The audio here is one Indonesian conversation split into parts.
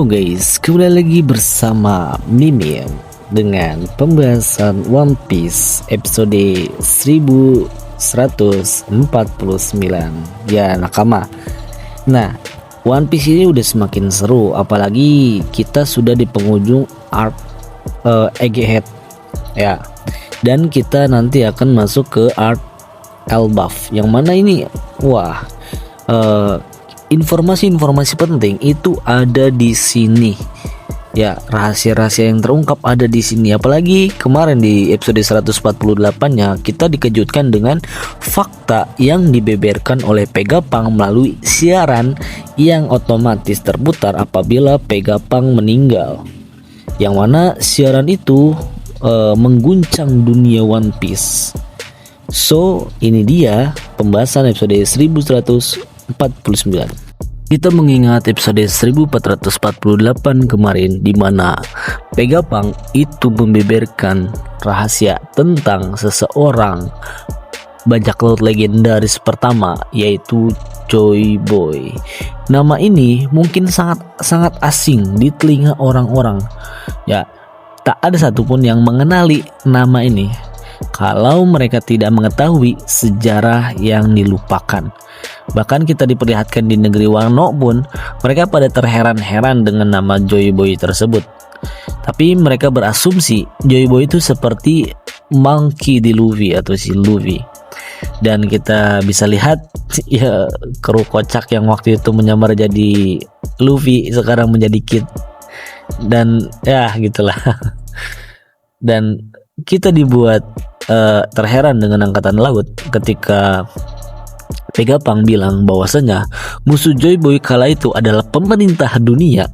Guys, kembali lagi bersama Mimim dengan pembahasan One Piece episode 1149 ya nakama. Nah, One Piece ini udah semakin seru, apalagi kita sudah di penghujung arc Egghead ya, dan kita nanti akan masuk ke arc Elbaf yang mana ini wah informasi-informasi penting itu ada di sini. Ya, rahasia-rahasia yang terungkap ada di sini. Apalagi kemarin di episode 148-nya kita dikejutkan dengan fakta yang dibeberkan oleh Vegapunk melalui siaran yang otomatis terputar apabila Vegapunk meninggal. Yang mana siaran itu mengguncang dunia One Piece. So, ini dia pembahasan episode 1149. Kita mengingat episode 1448 kemarin di mana Vegapunk itu membeberkan rahasia tentang seseorang bajak laut legendaris pertama, yaitu Joy Boy. Nama ini mungkin sangat asing di telinga orang-orang. Ya, tak ada satupun yang mengenali nama ini kalau mereka tidak mengetahui sejarah yang dilupakan. Bahkan kita diperlihatkan di negeri Wano pun mereka pada terheran-heran dengan nama Joy Boy tersebut. Tapi mereka berasumsi Joy Boy itu seperti Monkey di Luffy atau si Luffy. Dan kita bisa lihat ya, kru kocak yang waktu itu menyamar jadi Luffy sekarang menjadi Kid. Dan ya gitulah. Dan kita dibuat terheran dengan angkatan laut ketika Vegapunk bilang bahwasanya musuh Joy Boy kala itu adalah pemerintah dunia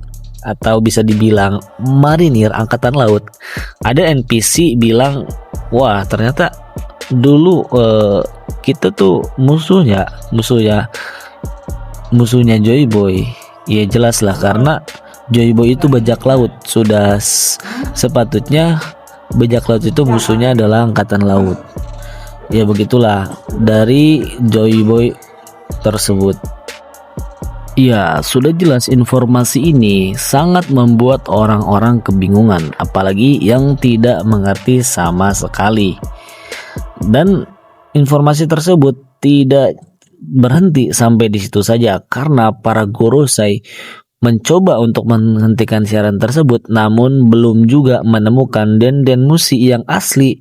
atau bisa dibilang marinir angkatan laut. Ada NPC bilang, wah ternyata dulu kita tuh musuhnya Joy Boy. Ya jelas lah, karena Joy Boy itu bajak laut. Sudah sepatutnya bajak laut itu musuhnya adalah angkatan laut. Ya begitulah dari Joy Boy tersebut. Ya, sudah jelas informasi ini sangat membuat orang-orang kebingungan, apalagi yang tidak mengerti sama sekali. Dan informasi tersebut tidak berhenti sampai di situ saja, karena para Gorosei mencoba untuk menghentikan siaran tersebut, namun belum juga menemukan Den Mushi yang asli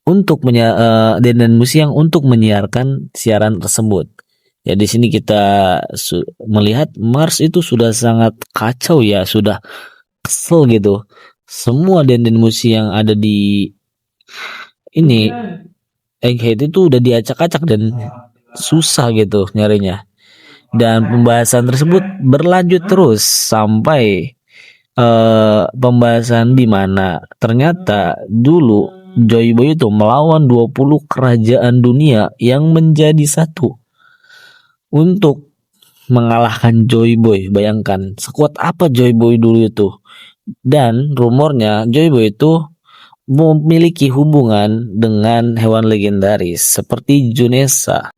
untuk Den Mushi yang untuk menyiarkan siaran tersebut. Ya, di sini kita melihat Mars itu sudah sangat kacau ya, sudah kesel gitu. Semua Den Mushi yang ada di ini Egghead itu udah diacak-acak dan susah gitu nyarinya. Dan pembahasan tersebut berlanjut terus sampai pembahasan di mana ternyata dulu Joy Boy itu melawan 20 kerajaan dunia yang menjadi satu untuk mengalahkan Joy Boy. Bayangkan sekuat apa Joy Boy dulu itu. Dan rumornya Joy Boy itu memiliki hubungan dengan hewan legendaris seperti Junessa.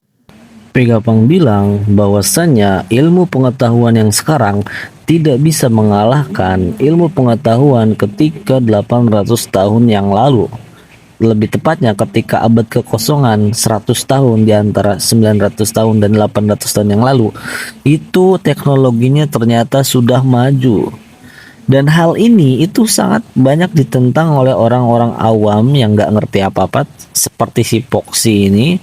Vegapunk bilang bahwasannya ilmu pengetahuan yang sekarang tidak bisa mengalahkan ilmu pengetahuan ketika 800 tahun yang lalu. Lebih tepatnya ketika abad kekosongan 100 tahun di antara 900 tahun dan 800 tahun yang lalu, itu teknologinya ternyata sudah maju. Dan hal ini itu sangat banyak ditentang oleh orang-orang awam yang gak ngerti apa-apa seperti si Foxy ini,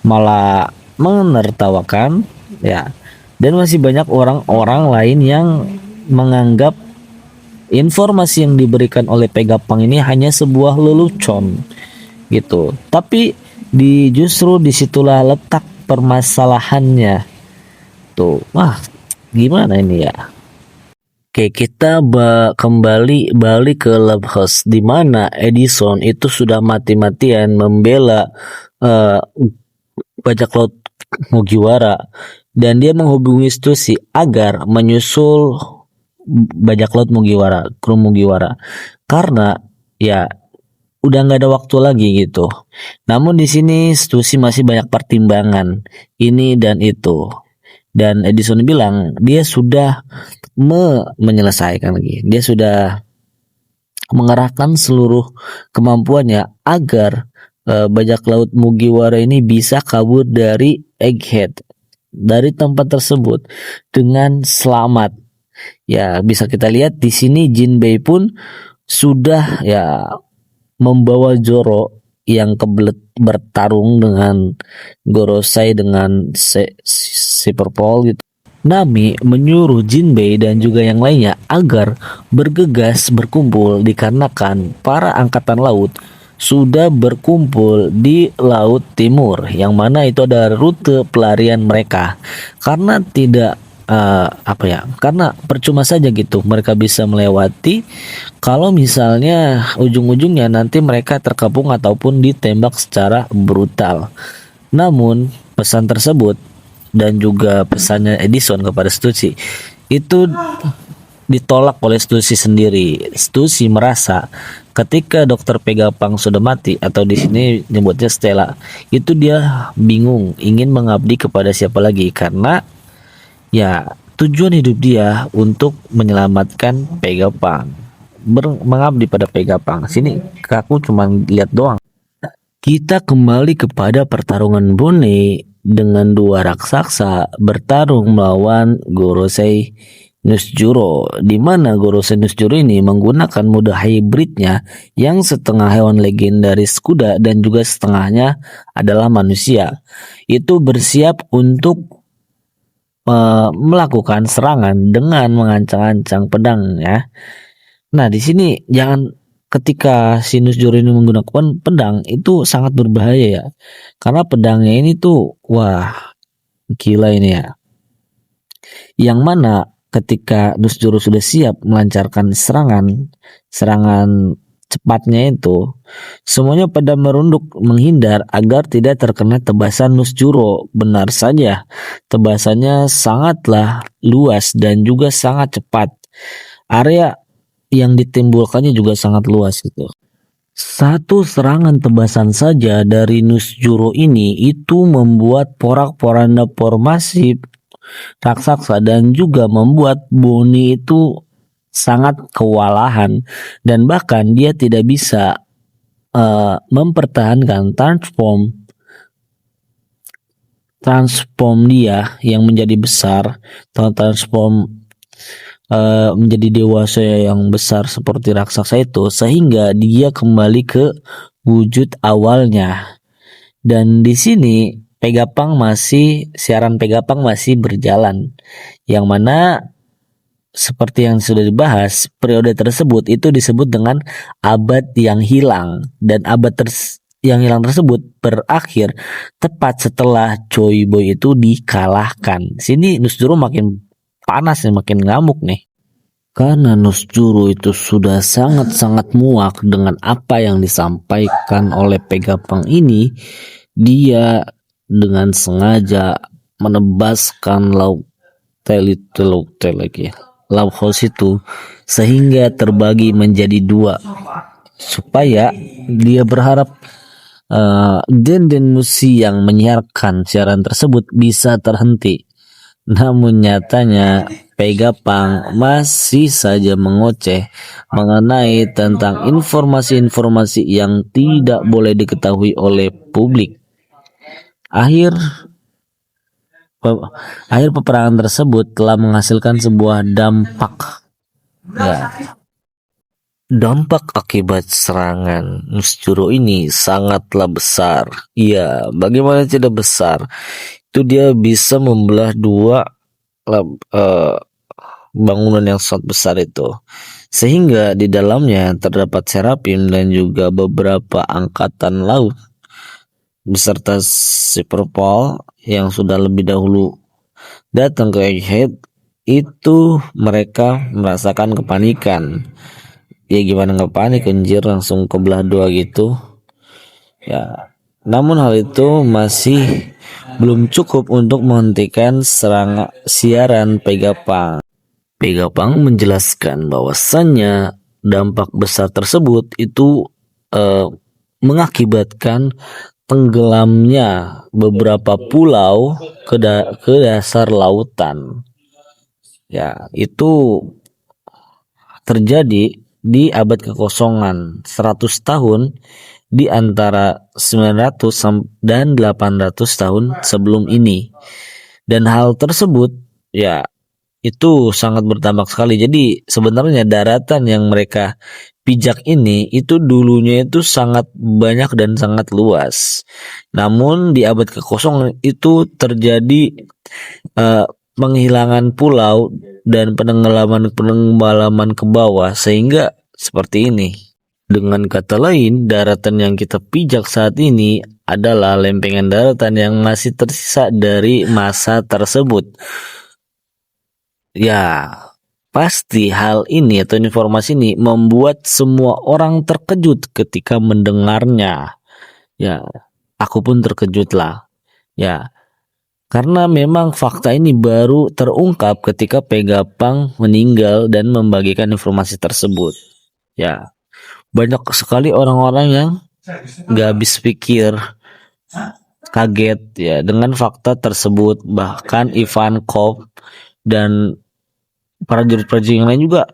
malah menertawakan ya. Dan masih banyak orang-orang lain yang menganggap informasi yang diberikan oleh Vegapunk ini hanya sebuah lelucon gitu. Tapi justru disitulah letak permasalahannya tuh. Wah, gimana ini ya? Oke, kita kembali balik ke Love House di mana Edison itu sudah mati-matian membela bajak laut Mugiwara, dan dia menghubungi Stussy agar menyusul bajak laut Mugiwara, kru Mugiwara, karena ya udah nggak ada waktu lagi gitu. Namun di sini Stussy masih banyak pertimbangan ini dan itu. Dan Edison bilang dia sudah menyelesaikan lagi. Dia sudah mengerahkan seluruh kemampuannya agar bajak laut Mugiwara ini bisa kabur dari Egghead, dari tempat tersebut dengan selamat. Ya, bisa kita lihat di sini Jinbei pun sudah ya membawa Zoro yang kebelet bertarung dengan Gorosei dengan Super Paul gitu. Nami menyuruh Jinbei dan juga yang lainnya agar bergegas berkumpul dikarenakan para angkatan laut sudah berkumpul di Laut Timur, yang mana itu adalah rute pelarian mereka. Karena tidak karena percuma saja gitu mereka bisa melewati kalau misalnya ujung-ujungnya nanti mereka terkepung ataupun ditembak secara brutal. Namun pesan tersebut dan juga pesannya Edison kepada Stussy itu ditolak oleh Stussy sendiri. Stussy merasa ketika Dokter Pegapang sudah mati, atau di sini nyebutnya Stella, itu dia bingung ingin mengabdi kepada siapa lagi, karena ya tujuan hidup dia untuk menyelamatkan Pegapang, mengabdi pada Pegapang. Sini aku cuma lihat doang. Kita kembali kepada pertarungan Bone dengan dua raksasa bertarung melawan Gorosei Nusjuro, di mana Gorosei Nusjuro ini menggunakan mode hybridnya yang setengah hewan legendaris kuda dan juga setengahnya adalah manusia. Itu bersiap untuk melakukan serangan dengan mengancang-ancang pedang ya. Nah, di sini jangan, ketika si Nusjuro ini menggunakan pedang itu sangat berbahaya ya. Karena pedangnya ini tuh wah, gila ini ya. Yang mana ketika Nusjuro sudah siap melancarkan serangan cepatnya itu, semuanya pada merunduk menghindar agar tidak terkena tebasan Nusjuro. Benar saja, tebasannya sangatlah luas dan juga sangat cepat. Area yang ditimbulkannya juga sangat luas gitu. Satu serangan tebasan saja dari Nusjuro ini itu membuat porak-poranda formasi raksasa dan juga membuat Boni itu sangat kewalahan, dan bahkan dia tidak bisa mempertahankan transform dia yang menjadi besar, transform menjadi dewasa yang besar seperti raksasa itu, sehingga dia kembali ke wujud awalnya. Dan di sini siaran Pegapang masih berjalan, yang mana seperti yang sudah dibahas, periode tersebut itu disebut dengan abad yang hilang, dan yang hilang tersebut berakhir tepat setelah Choi Boy itu dikalahkan. Sini Nusjuro makin panas nih, makin ngamuk nih. Karena Nusjuro itu sudah sangat-sangat muak dengan apa yang disampaikan oleh Pegapang ini, dia dengan sengaja menebaskan laut house itu sehingga terbagi menjadi dua, supaya dia berharap Den Musi yang menyiarkan siaran tersebut bisa terhenti. Namun nyatanya Pegapang masih saja mengoceh mengenai tentang informasi-informasi yang tidak boleh diketahui oleh publik. Akhir peperangan tersebut telah menghasilkan sebuah dampak. Ya. Dampak akibat serangan Nusjuro ini sangatlah besar. Iya, bagaimana tidak besar? Itu dia bisa membelah dua bangunan yang sangat besar itu, sehingga di dalamnya terdapat Serapim dan juga beberapa angkatan laut beserta Super Paul yang sudah lebih dahulu datang ke Egghead. Itu mereka merasakan kepanikan. Ya gimana nggak panik, anjir, langsung kebelah dua gitu ya. Namun hal itu masih belum cukup untuk menghentikan siaran Pegapang. Pegapang menjelaskan bahwasannya dampak besar tersebut itu mengakibatkan tenggelamnya beberapa pulau ke dasar lautan. Ya, itu terjadi di abad kekosongan 100 tahun di antara 900 dan 800 tahun sebelum ini. Dan hal tersebut ya itu sangat berdampak sekali. Jadi sebenarnya daratan yang mereka pijak ini itu dulunya itu sangat banyak dan sangat luas. Namun di abad kekosongan itu terjadi penghilangan pulau dan penenggelaman ke bawah sehingga seperti ini. Dengan kata lain, daratan yang kita pijak saat ini adalah lempengan daratan yang masih tersisa dari masa tersebut. Ya, pasti hal ini atau informasi ini membuat semua orang terkejut ketika mendengarnya. Ya, aku pun terkejut lah. Ya, karena memang fakta ini baru terungkap ketika Pegapang meninggal dan membagikan informasi tersebut. Ya, banyak sekali orang-orang yang gak habis pikir, kaget ya dengan fakta tersebut. Bahkan Ivankov dan prajurit-prajurit yang lain juga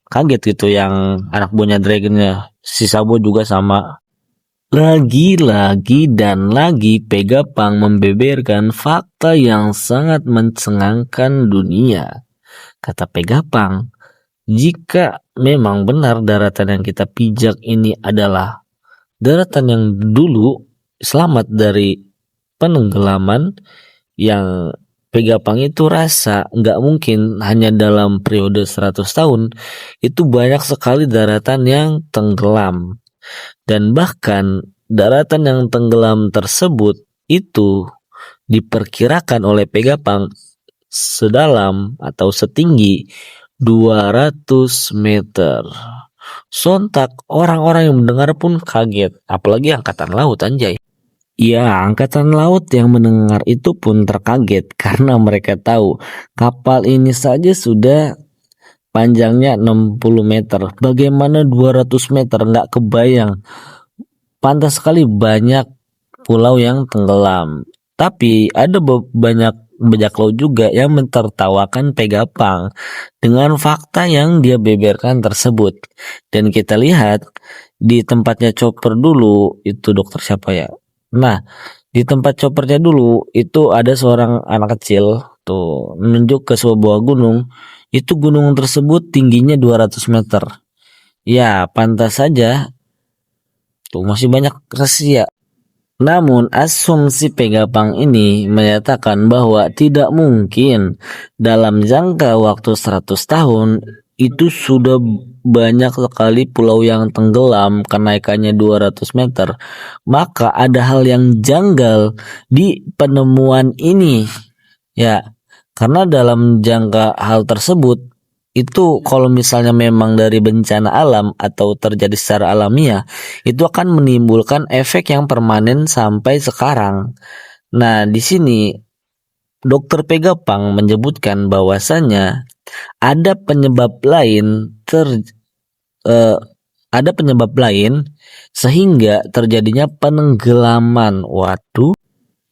kaget gitu, yang anak buahnya Dragonnya. Si Sabo juga sama. Lagi-lagi dan lagi Pegapang membeberkan fakta yang sangat mencengangkan dunia. Kata Pegapang, jika memang benar daratan yang kita pijak ini adalah daratan yang dulu selamat dari penenggelaman, yang Pegapang itu rasa nggak mungkin hanya dalam periode 100 tahun itu banyak sekali daratan yang tenggelam. Dan bahkan daratan yang tenggelam tersebut itu diperkirakan oleh Pegapang sedalam atau setinggi 200 meter. Sontak orang-orang yang mendengar pun kaget, apalagi angkatan laut, anjay. Ya, angkatan laut yang mendengar itu pun terkaget karena mereka tahu kapal ini saja sudah panjangnya 60 meter. Bagaimana 200 meter? Nggak kebayang. Pantas sekali banyak pulau yang tenggelam. Tapi ada banyak bajak laut juga yang mentertawakan Pegapang dengan fakta yang dia beberkan tersebut. Dan kita lihat di tempatnya Chopper dulu, itu dokter siapa ya? Nah, di tempat Choppernya dulu itu ada seorang anak kecil tuh menunjuk ke sebuah gunung. Itu gunung tersebut tingginya 200 meter. Ya, pantas saja tuh masih banyak rahasia. Namun asumsi Pegapang ini menyatakan bahwa tidak mungkin dalam jangka waktu 100 tahun itu sudah banyak sekali pulau yang tenggelam kenaikannya 200 meter. Maka ada hal yang janggal di penemuan ini. Ya, karena dalam jangka hal tersebut itu kalau misalnya memang dari bencana alam atau terjadi secara alamiah, itu akan menimbulkan efek yang permanen sampai sekarang. Nah, di sini Dokter Pegapang menyebutkan bahwasanya ada penyebab lain ada penyebab lain sehingga terjadinya penenggelaman. Waduh.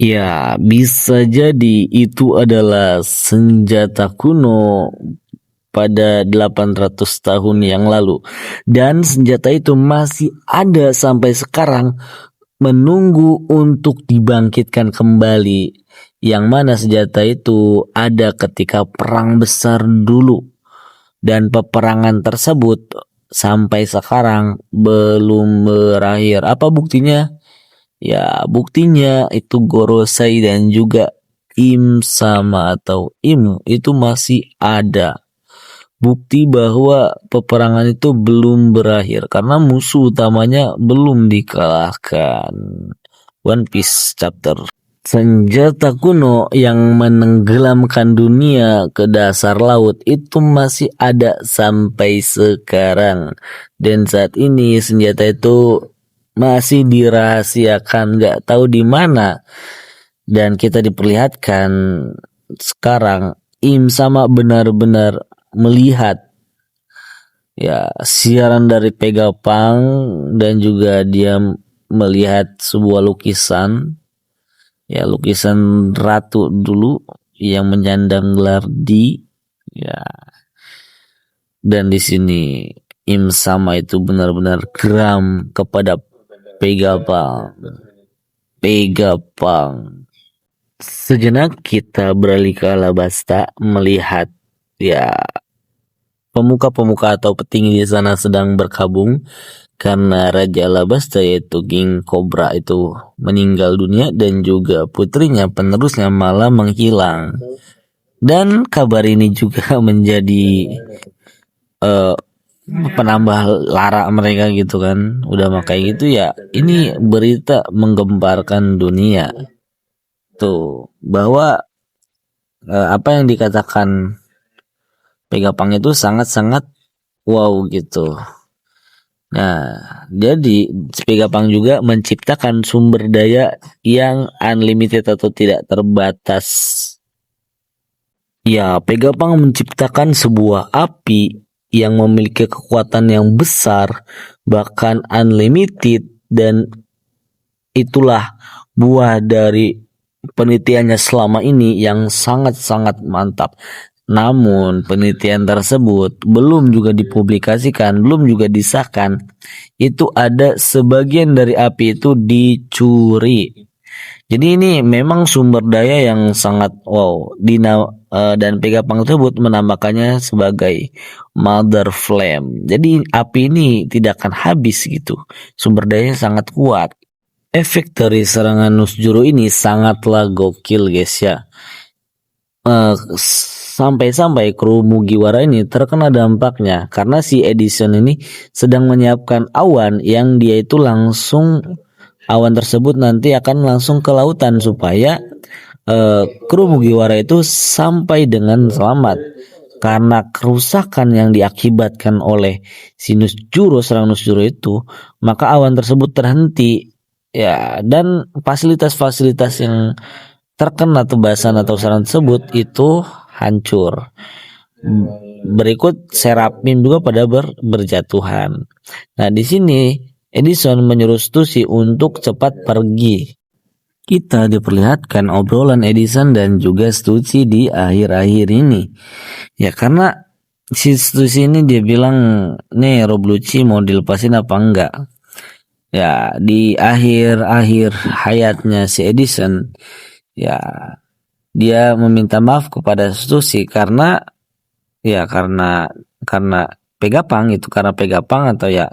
Ya, bisa jadi itu adalah senjata kuno pada 800 tahun yang lalu. Dan senjata itu masih ada sampai sekarang menunggu untuk dibangkitkan kembali. Yang mana senjata itu ada ketika perang besar dulu. Dan peperangan tersebut sampai sekarang belum berakhir. Apa buktinya? Ya, buktinya itu Gorosei dan juga Im sama atau Im itu masih ada. Bukti bahwa peperangan itu belum berakhir karena musuh utamanya belum dikalahkan. One Piece chapter. Senjata kuno yang menenggelamkan dunia ke dasar laut itu masih ada sampai sekarang. Dan saat ini senjata itu masih dirahasiakan, nggak tahu di mana. Dan kita diperlihatkan sekarang Im sama benar-benar melihat ya siaran dari Pegapang dan juga dia melihat sebuah lukisan, ya lukisan ratu dulu yang menyandang gelar di, ya, dan di sini Im Sama itu benar-benar geram kepada Pegapang. Sejenak kita beralih ke Alabasta melihat, ya, pemuka-pemuka atau petinggi di sana sedang berkabung karena Raja Alabasta yaitu King Cobra itu meninggal dunia dan juga putrinya penerusnya malah menghilang. Dan kabar ini juga menjadi penambah lara mereka gitu kan. Udah makanya gitu ya, ini berita menggemparkan dunia tuh bahwa apa yang dikatakan Pegapang itu sangat-sangat wow gitu. Nah, jadi Pegapang juga menciptakan sumber daya yang unlimited atau tidak terbatas. Ya, Pegapang menciptakan sebuah api yang memiliki kekuatan yang besar, bahkan unlimited, dan itulah buah dari penelitiannya selama ini yang sangat-sangat mantap. Namun penelitian tersebut belum juga dipublikasikan, belum juga disahkan. Itu ada sebagian dari api itu dicuri. Jadi ini memang sumber daya yang sangat wow. Dan Pegapang tersebut menamakannya sebagai Mother Flame. Jadi api ini tidak akan habis gitu. Sumber dayanya sangat kuat. Efek dari serangan Nusjuro ini sangatlah gokil guys ya. Sampai-sampai kru Mugiwara ini terkena dampaknya karena si Edison ini sedang menyiapkan awan yang dia itu langsung, awan tersebut nanti akan langsung ke lautan supaya kru Mugiwara itu sampai dengan selamat. Karena kerusakan yang diakibatkan oleh si serangan Nusjuro itu, maka awan tersebut terhenti ya, dan fasilitas-fasilitas yang terkena tebasan atau serangan tersebut itu hancur. Berikut Serapim juga pada berjatuhan. Nah, di sini Edison menyuruh Stussy untuk cepat pergi. Kita diperlihatkan obrolan Edison dan juga Stussy di akhir-akhir ini. Ya, karena si Stussy ini dia bilang, nih Rob Lucci mau dilepasin apa enggak? Ya, di akhir-akhir hayatnya si Edison, ya, dia meminta maaf kepada Stussy karena Pegapang itu, karena Pegapang atau ya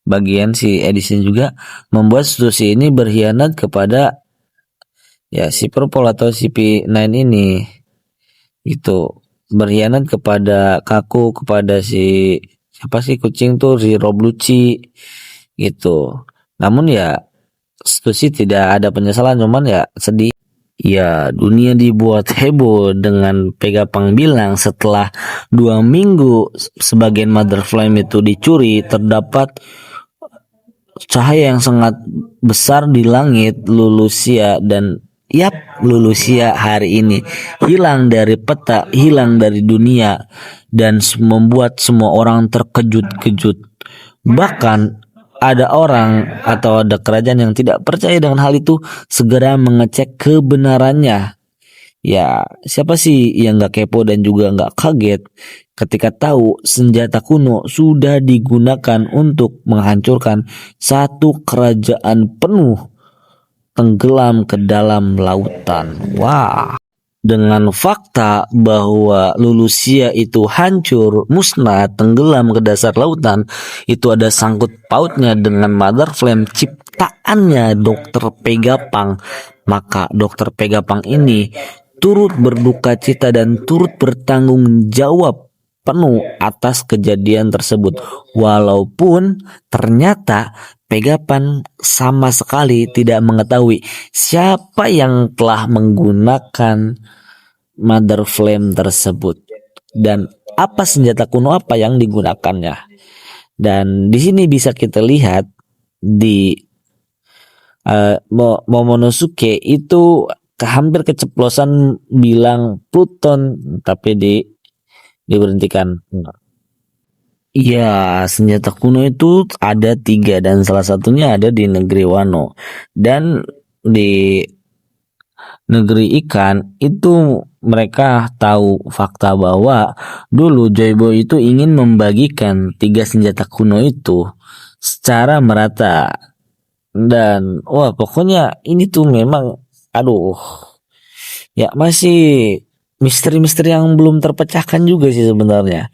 bagian si Edison juga membuat Stussy ini berkhianat kepada ya si Purple atau si P9 ini, itu berkhianat kepada Kaku, kepada si siapa sih kucing tuh, si Rob Lucci gitu. Namun ya Stussy tidak ada penyesalan, cuman ya sedih. Ya, dunia dibuat heboh dengan Pegapang bilang setelah 2 minggu sebagian Mother Flame itu dicuri, terdapat cahaya yang sangat besar di langit Lulusia, dan Lulusia hari ini hilang dari peta, hilang dari dunia, dan membuat semua orang terkejut-kejut. Bahkan ada orang atau ada kerajaan yang tidak percaya dengan hal itu segera mengecek kebenarannya. Ya, siapa sih yang gak kepo dan juga gak kaget ketika tahu senjata kuno sudah digunakan untuk menghancurkan satu kerajaan penuh tenggelam ke dalam lautan. Wah. Dengan fakta bahwa Lulusia itu hancur, musnah, tenggelam ke dasar lautan, itu ada sangkut pautnya dengan Mother Flame ciptaannya Dr. Pegapang. Maka Dr. Pegapang ini turut berduka cita dan turut bertanggung jawab penuh atas kejadian tersebut. Walaupun ternyata Pegapang sama sekali tidak mengetahui siapa yang telah menggunakan Mother Flame tersebut dan apa senjata kuno apa yang digunakannya. Dan di sini bisa kita lihat di Momonosuke itu hampir keceplosan bilang Pluton, tapi diberhentikan. Ya, senjata kuno itu ada tiga dan salah satunya ada di negeri Wano. Dan di negeri ikan itu mereka tahu fakta bahwa dulu Joyboy itu ingin membagikan tiga senjata kuno itu secara merata. Dan wah pokoknya ini tuh memang aduh ya masih misteri-misteri yang belum terpecahkan juga sih sebenarnya.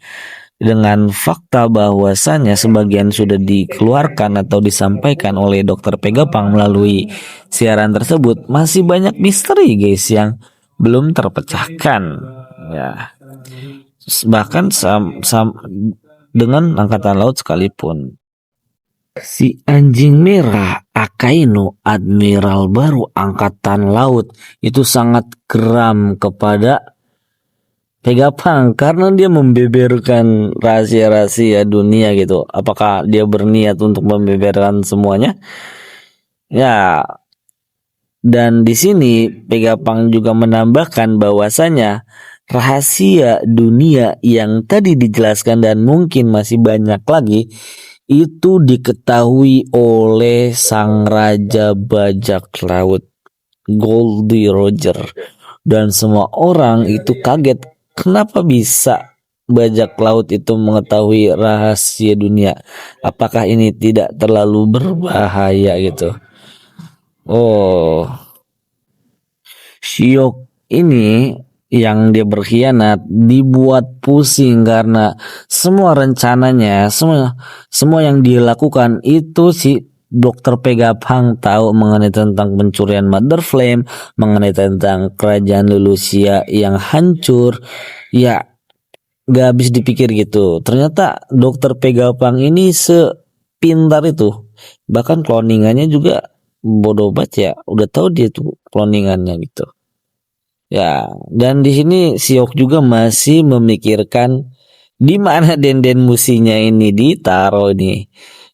Dengan fakta bahwasannya sebagian sudah dikeluarkan atau disampaikan oleh Dokter Pegapang melalui siaran tersebut, masih banyak misteri guys yang belum terpecahkan. Ya, bahkan dengan angkatan laut sekalipun. Si anjing merah Akainu, admiral baru angkatan laut, itu sangat geram kepada Vegapunk karena dia membeberkan rahasia-rahasia dunia gitu. Apakah dia berniat untuk membeberkan semuanya? Ya, dan di sini Vegapunk juga menambahkan bahwasanya rahasia dunia yang tadi dijelaskan dan mungkin masih banyak lagi itu diketahui oleh sang raja bajak laut Goldie Roger, dan semua orang itu kaget kenapa bisa bajak laut itu mengetahui rahasia dunia. Apakah ini tidak terlalu berbahaya gitu? Oh, Shiok ini yang dia berkhianat dibuat pusing karena semua rencananya, semua yang dia lakukan itu si Dokter Pegapunk tahu mengenai tentang pencurian Mother Flame, mengenai tentang kerajaan Lulusia yang hancur. Ya, gak habis dipikir gitu. Ternyata Dokter Pegapunk ini sepintar itu. Bahkan cloningannya juga bodoh banget ya. Udah tahu dia tuh cloningannya gitu. Ya, dan di sini Siok juga masih memikirkan di mana denden musinya ini ditaruh ini.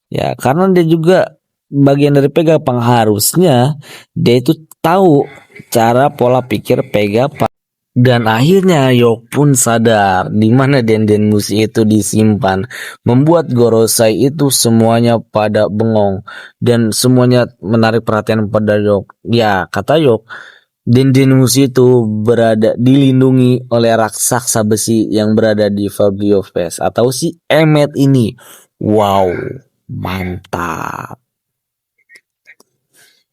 Ya, karena dia juga bagian dari Pegapunk, harusnya dia itu tahu cara pola pikir Pegapunk. Dan akhirnya Yok pun sadar di mana denden musi itu disimpan, membuat Gorosei itu semuanya pada bengong dan semuanya menarik perhatian pada Yok. Ya, kata Yok, denden musi itu berada dilindungi oleh raksasa besi yang berada di Fabio Fest atau si Emmet ini. Wow, mantap.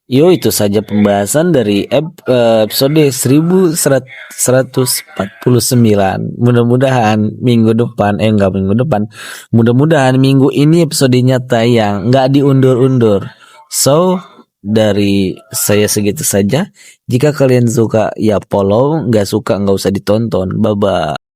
Yo, itu saja pembahasan dari episode 1149. Mudah-mudahan minggu depan, enggak minggu depan, mudah-mudahan minggu ini episodenya tayang, nggak diundur-undur. So, dari saya segitu saja. Jika kalian suka, ya follow. Nggak suka, nggak usah ditonton. Bye-bye.